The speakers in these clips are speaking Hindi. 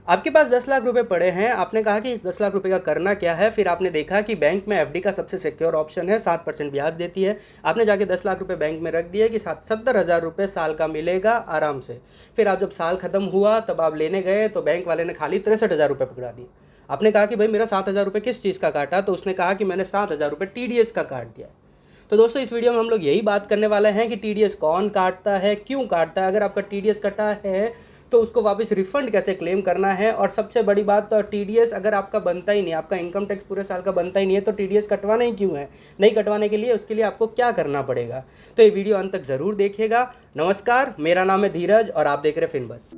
आपके पास 10 लाख रुपए पड़े हैं, आपने कहा कि इस 10 लाख रुपए का करना क्या है, फिर आपने देखा कि बैंक में एफडी का सबसे सिक्योर ऑप्शन है, 7% ब्याज देती है। आपने जाके 10 लाख रुपए बैंक में रख दिए कि 70,000 रुपये साल का मिलेगा आराम से। फिर आप जब साल खत्म हुआ तब आप लेने गए तो बैंक वाले ने खाली 63,000 रुपये पकड़ा दिए। आपने कहा कि भाई मेरा 7,000 रुपये किस चीज़ का काटा, तो उसने कहा कि मैंने 7,000 रुपये टीडीएस का काट दिया। तो दोस्तों इस वीडियो में हम लोग यही बात करने वाले हैं कि टीडीएस कौन काटता है, क्यों काटता है, अगर आपका टीडीएस कटा है तो उसको वापस रिफंड कैसे क्लेम करना है, और सबसे बड़ी बात तो टीडीएस अगर आपका बनता ही नहीं, आपका इनकम टैक्स पूरे साल का बनता ही नहीं है तो टीडीएस कटवाना ही क्यों है, नहीं कटवाने के लिए उसके लिए आपको क्या करना पड़ेगा। तो ये वीडियो अंत तक ज़रूर देखिएगा। नमस्कार, मेरा नाम है धीरज और आप देख रहे हैं फिनबस।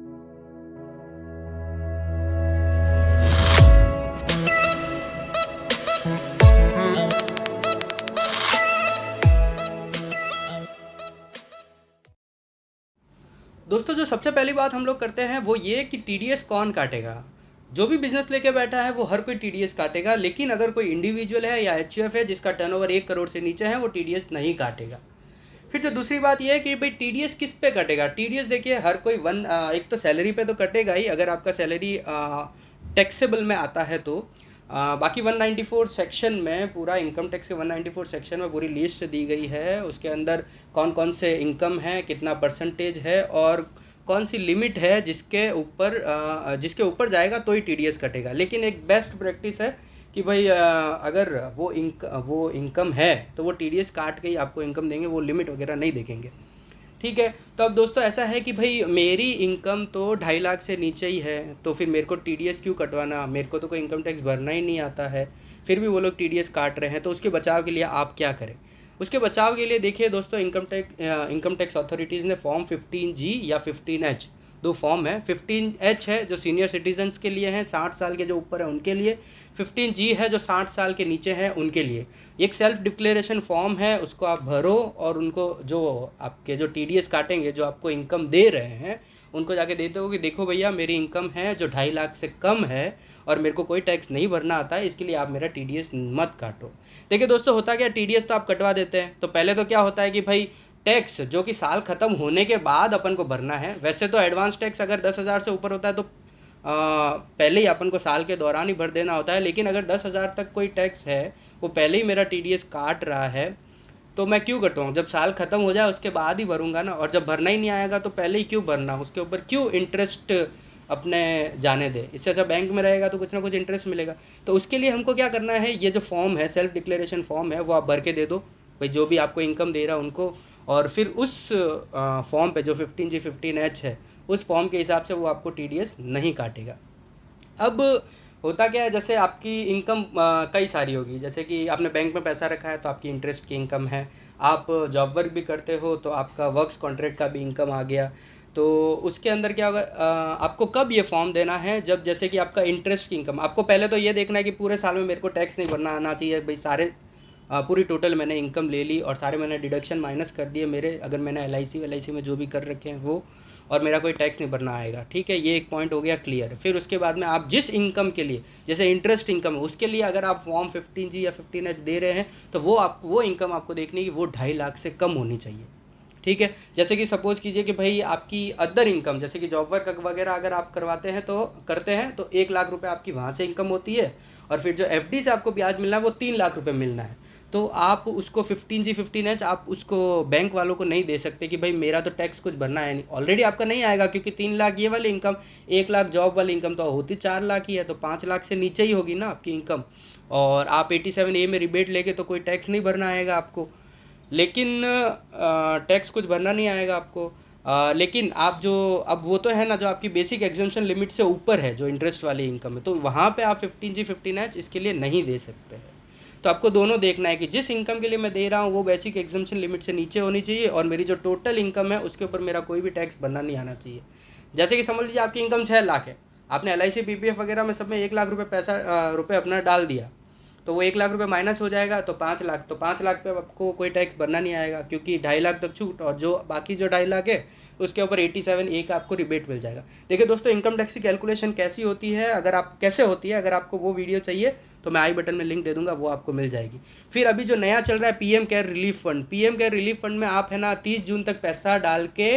दोस्तों जो सबसे पहली बात हम लोग करते हैं वो ये कि टीडीएस कौन काटेगा। जो भी बिजनेस लेके बैठा है वो हर कोई टीडीएस काटेगा, लेकिन अगर कोई इंडिविजुअल है या एचयूएफ है जिसका टर्नओवर 1 करोड़ से नीचे है वो टीडीएस नहीं काटेगा। फिर जो दूसरी बात ये है कि भाई टीडीएस किस पे कटेगा। टीडीएस देखिए हर कोई एक तो सैलरी पे तो कटेगा ही, अगर आपका सैलरी टैक्सेबल में आता है तो। बाकी 194 सेक्शन में, पूरा इनकम टैक्स के 194 सेक्शन में पूरी लिस्ट दी गई है। उसके अंदर कौन कौन से इनकम है, कितना परसेंटेज है और कौन सी लिमिट है जिसके ऊपर जाएगा तो ही टीडीएस कटेगा। लेकिन एक बेस्ट प्रैक्टिस है कि भाई अगर वो इनकम है तो वो टीडीएस काट के ही आपको इनकम देंगे, वो लिमिट वगैरह नहीं देखेंगे। ठीक है। तो अब दोस्तों ऐसा है कि भाई मेरी इनकम तो 2.5 लाख से नीचे ही है, तो फिर मेरे को टीडीएस क्यों कटवाना, मेरे को तो कोई इनकम टैक्स भरना ही नहीं आता है, फिर भी वो लोग टीडीएस काट रहे हैं। तो उसके बचाव के लिए आप क्या करें। उसके बचाव के लिए देखिए दोस्तों, इनकम टैक्स अथॉरिटीज़ ने फॉर्म 15G या 15H, दो फॉर्म है। 15H है जो सीनियर सिटीजन्स के लिए है, 60 साल के जो ऊपर है उनके लिए। 15G है जो 60 साल के नीचे हैं उनके लिए। एक सेल्फ डिक्लेरेशन फॉर्म है, उसको आप भरो और उनको जो आपके जो टीडीएस काटेंगे, जो आपको इनकम दे रहे हैं, उनको जाके देते हो कि देखो भैया मेरी इनकम है जो 2.5 लाख से कम है और मेरे को कोई टैक्स नहीं भरना आता है, इसके लिए आप मेरा टीडीएस मत काटो। देखिए दोस्तों होता क्या, टीडीएस तो आप कटवा देते हैं तो पहले तो क्या होता है कि भाई टैक्स जो कि साल ख़त्म होने के बाद अपन को भरना है। वैसे तो एडवांस टैक्स अगर 10,000 से ऊपर होता है तो पहले ही अपन को साल के दौरान ही भर देना होता है, लेकिन अगर 10,000 तक कोई टैक्स है, वो पहले ही मेरा टीडीएस काट रहा है, तो मैं क्यों कटवाऊँ। जब साल ख़त्म हो जाए उसके बाद ही भरूंगा ना, और जब भरना ही नहीं आएगा तो पहले ही क्यों भरना, उसके ऊपर क्यों इंटरेस्ट अपने जाने दे। इससे अच्छा बैंक में रहेगा तो कुछ ना कुछ इंटरेस्ट मिलेगा। तो उसके लिए हमको क्या करना है, ये जो फॉर्म है, सेल्फ डिक्लेरेशन फॉर्म है, वो आप भर के दे दो भाई जो भी आपको इनकम दे रहा है उनको। और फिर उस फॉर्म पे जो 15G 15H है, उस फॉर्म के हिसाब से वो आपको टीडीएस नहीं काटेगा। अब होता क्या है, जैसे आपकी इनकम कई सारी होगी, जैसे कि आपने बैंक में पैसा रखा है तो आपकी इंटरेस्ट की इनकम है, आप जॉब वर्क भी करते हो तो आपका वर्क्स कॉन्ट्रैक्ट का भी इनकम आ गया। तो उसके अंदर क्या होगा, आपको कब ये फॉर्म देना है, जब जैसे कि आपका इंटरेस्ट की इनकम, आपको पहले तो ये देखना है कि पूरे साल में मेरे को टैक्स नहीं भरना आना चाहिए भाई। पूरी टोटल मैंने इनकम ले ली और सारे मैंने डिडक्शन माइनस कर दिए मेरे, अगर मैंने एल आई सी में जो भी कर रखे हैं वो, और मेरा कोई टैक्स नहीं भरना आएगा। ठीक है, ये एक पॉइंट हो गया क्लियर। फिर उसके बाद में आप जिस इनकम के लिए, जैसे इंटरेस्ट इनकम है, उसके लिए अगर आप फॉर्म 15G या 15H दे रहे हैं तो वो इनकम आपको देखनी है कि वो 2.5 लाख से कम होनी चाहिए। ठीक है, जैसे कि सपोज़ कीजिए कि भाई आपकी अदर इनकम, जैसे कि जॉब वर्क वगैरह अगर आप करते हैं तो 1 लाख रुपए आपकी वहाँ से इनकम होती है, और फिर जो एफडी से आपको ब्याज मिलना है वो 3 लाख रुपए मिलना है। तो आप उसको 15G 15H आप उसको बैंक वालों को नहीं दे सकते कि भाई मेरा तो टैक्स कुछ भरना है नहीं, ऑलरेडी आपका नहीं आएगा, क्योंकि 3 लाख ये वाली इनकम, 1 लाख जॉब वाली इनकम तो होती 4 लाख ही है, तो 5 लाख से नीचे ही होगी ना आपकी इनकम। और आप 87A में रिबेट लेके तो कोई टैक्स नहीं भरना आएगा आपको, लेकिन टैक्स कुछ भरना नहीं आएगा आपको। लेकिन आप जो, अब वो तो है ना जो आपकी बेसिक एग्जम्पशन लिमिट से ऊपर है, जो इंटरेस्ट वाली इनकम है, तो वहाँ पे आप 15G 15H इसके लिए नहीं दे सकते हैं। तो आपको दोनों देखना है कि जिस इनकम के लिए मैं दे रहा हूँ वो बेसिक एग्जम्पशन लिमिट से नीचे होनी चाहिए, और मेरी जो टोटल इनकम है उसके ऊपर मेरा कोई भी टैक्स भरना नहीं आना चाहिए। जैसे कि समझ लीजिए आपकी इनकम 6 लाख है, आपने LIC PPF वगैरह में सब में 1 लाख रुपये अपना डाल दिया, तो वो 1 लाख रुपये माइनस हो जाएगा तो 5 लाख, तो 5 लाख पे आपको कोई टैक्स भरना नहीं आएगा, क्योंकि 2.5 लाख तक छूट, और जो बाकी जो 2.5 लाख है उसके ऊपर 87A का आपको रिबेट मिल जाएगा। देखिए दोस्तों इनकम टैक्स की कैलकुलेशन कैसी होती है, कैसे होती है, अगर आपको वो वीडियो चाहिए तो मैं आई बटन में लिंक दे दूंगा, वो आपको मिल जाएगी। फिर अभी जो नया चल रहा है PM care relief fund, PM care relief fund में आप है ना 30 जून तक पैसा डाल के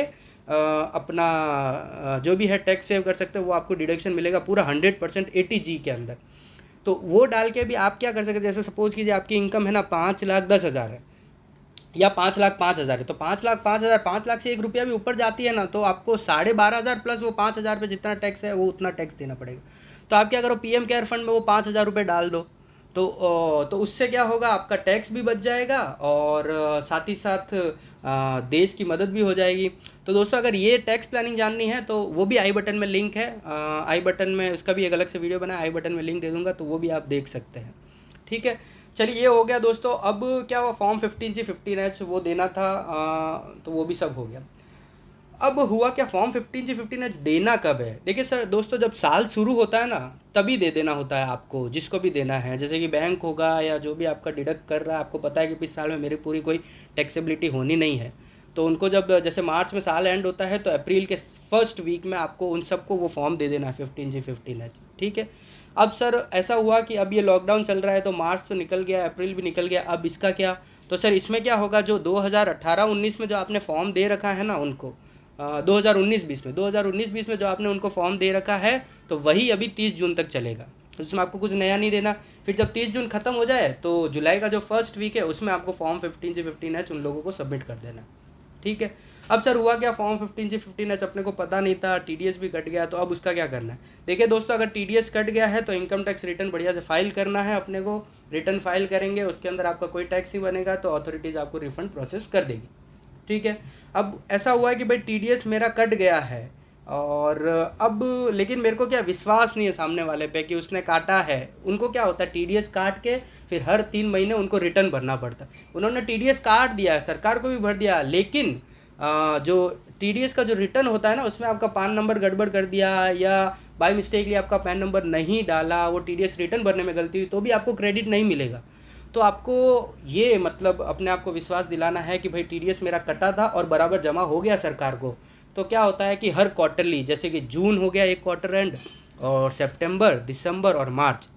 अपना जो भी है टैक्स सेव कर सकते हो, वो आपको डिडक्शन मिलेगा पूरा 100% 80G के अंदर। तो वो डाल के भी आप क्या कर सकते हैं, जैसे सपोज़ कीजिए आपकी इनकम है ना 5,10,000 है या 5,05,000 है, तो 5,05,000, 5 लाख से 1 रुपया भी ऊपर जाती है ना, तो आपको 12,500 प्लस वो 5,000 पे जितना टैक्स है वो उतना टैक्स देना पड़ेगा। तो आप क्या करो, पीएम केयर फंड में वो 5,000 रुपये डाल दो। तो उससे क्या होगा, आपका टैक्स भी बच जाएगा और साथ ही साथ देश की मदद भी हो जाएगी। तो दोस्तों अगर ये टैक्स प्लानिंग जाननी है तो वो भी आई बटन में लिंक है, आई बटन में उसका भी एक अलग से वीडियो बना है, आई बटन में लिंक दे दूंगा, तो वो भी आप देख सकते हैं। ठीक है, चलिए ये हो गया दोस्तों। अब क्या हुआ, फॉर्म 15G 15H वो देना था, तो वो भी सब हो गया। अब हुआ क्या, फॉर्म 15G 15H देना कब है? देखिए सर दोस्तों, जब साल शुरू होता है ना तभी दे देना होता है आपको, जिसको भी देना है, जैसे कि बैंक होगा या जो भी आपका डिडक्ट कर रहा है, आपको पता है कि इस साल में मेरी पूरी कोई टैक्सेबिलिटी होनी नहीं है, तो उनको जब जैसे मार्च में साल एंड होता है तो अप्रैल के फर्स्ट वीक में आपको उन सबको वो फॉर्म दे देना है 15G 15H। ठीक है, अब सर ऐसा हुआ कि अब ये लॉकडाउन चल रहा है, तो मार्च तो निकल गया, अप्रैल भी निकल गया, अब इसका क्या? तो सर इसमें क्या होगा, जो 2018-19 में जो आपने फॉर्म दे रखा है ना उनको, 2019-20 में, 2019-20 में जो आपने उनको फॉर्म दे रखा है, तो वही अभी 30 जून तक चलेगा, तो इसमें आपको कुछ नया नहीं देना। फिर जब 30 जून ख़त्म हो जाए तो जुलाई का जो फर्स्ट वीक है उसमें आपको फॉर्म 15G 15H उन लोगों को सबमिट कर देना। ठीक है, अब सर हुआ क्या, फॉर्म 15G 15H अपने को पता नहीं था, टीडीएस भी कट गया, तो अब उसका क्या करना है? देखिए दोस्तों, अगर टीडीएस कट गया है तो इनकम टैक्स रिटर्न बढ़िया से फाइल करना है अपने को। रिटर्न फाइल करेंगे, उसके अंदर आपका कोई टैक्स नहीं बनेगा, तो अथॉरिटीज़ आपको रिफंड प्रोसेस कर देगी। ठीक है, अब ऐसा हुआ है कि भाई टीडीएस मेरा कट गया है, और अब लेकिन मेरे को क्या विश्वास नहीं है सामने वाले पे कि उसने काटा है। उनको क्या होता है, टीडीएस काट के फिर हर 3 महीने उनको रिटर्न भरना पड़ता है। उन्होंने टीडीएस काट दिया है, सरकार को भी भर दिया, लेकिन जो टीडीएस का जो रिटर्न होता है ना, उसमें आपका पान नंबर गड़बड़ कर दिया या बाय मिस्टेकली आपका पैन नंबर नहीं डाला, वो टीडीएस रिटर्न भरने में गलती हुई, तो भी आपको क्रेडिट नहीं मिलेगा। तो आपको ये मतलब अपने आप को विश्वास दिलाना है कि भाई टीडीएस मेरा कटा था और बराबर जमा हो गया सरकार को। तो क्या होता है कि हर क्वार्टरली, जैसे कि जून हो गया एक क्वार्टर एंड, और सितंबर, दिसंबर और मार्च,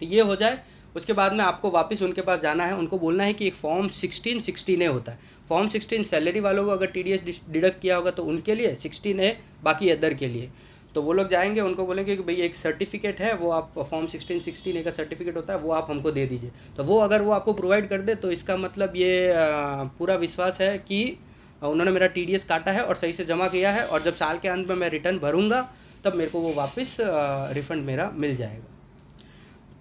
तो ये हो जाए, उसके बाद में आपको वापस उनके पास जाना है, उनको बोलना है कि एक फॉर्म 16 होता है। फॉर्म 16 सैलरी वालों को अगर टीडीएस डिडक्ट किया होगा तो उनके लिए, 16 बाकी अदर के लिए। तो वो लोग जाएंगे, उनको बोलेंगे कि भाई एक सर्टिफिकेट है, वो आप फॉर्म 16 का सर्टिफिकेट होता है, वो आप हमको दे दीजिए। तो वो अगर वो आपको प्रोवाइड कर दे तो इसका मतलब ये पूरा विश्वास है कि उन्होंने मेरा टीडीएस काटा है और सही से जमा किया है, और जब साल के अंत में मैं रिटर्न भरूंगा तब मेरे को वो वापस रिफ़ंड मेरा मिल जाएगा।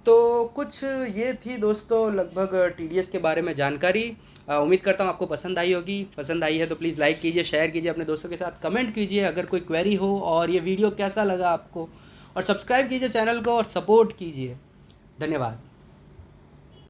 तो कुछ ये थी दोस्तों लगभग टीडीएस के बारे में जानकारी। उम्मीद करता हूँ आपको पसंद आई होगी। पसंद आई है तो प्लीज़ लाइक कीजिए, शेयर कीजिए अपने दोस्तों के साथ, कमेंट कीजिए अगर कोई क्वेरी हो, और ये वीडियो कैसा लगा आपको, और सब्सक्राइब कीजिए चैनल को और सपोर्ट कीजिए। धन्यवाद।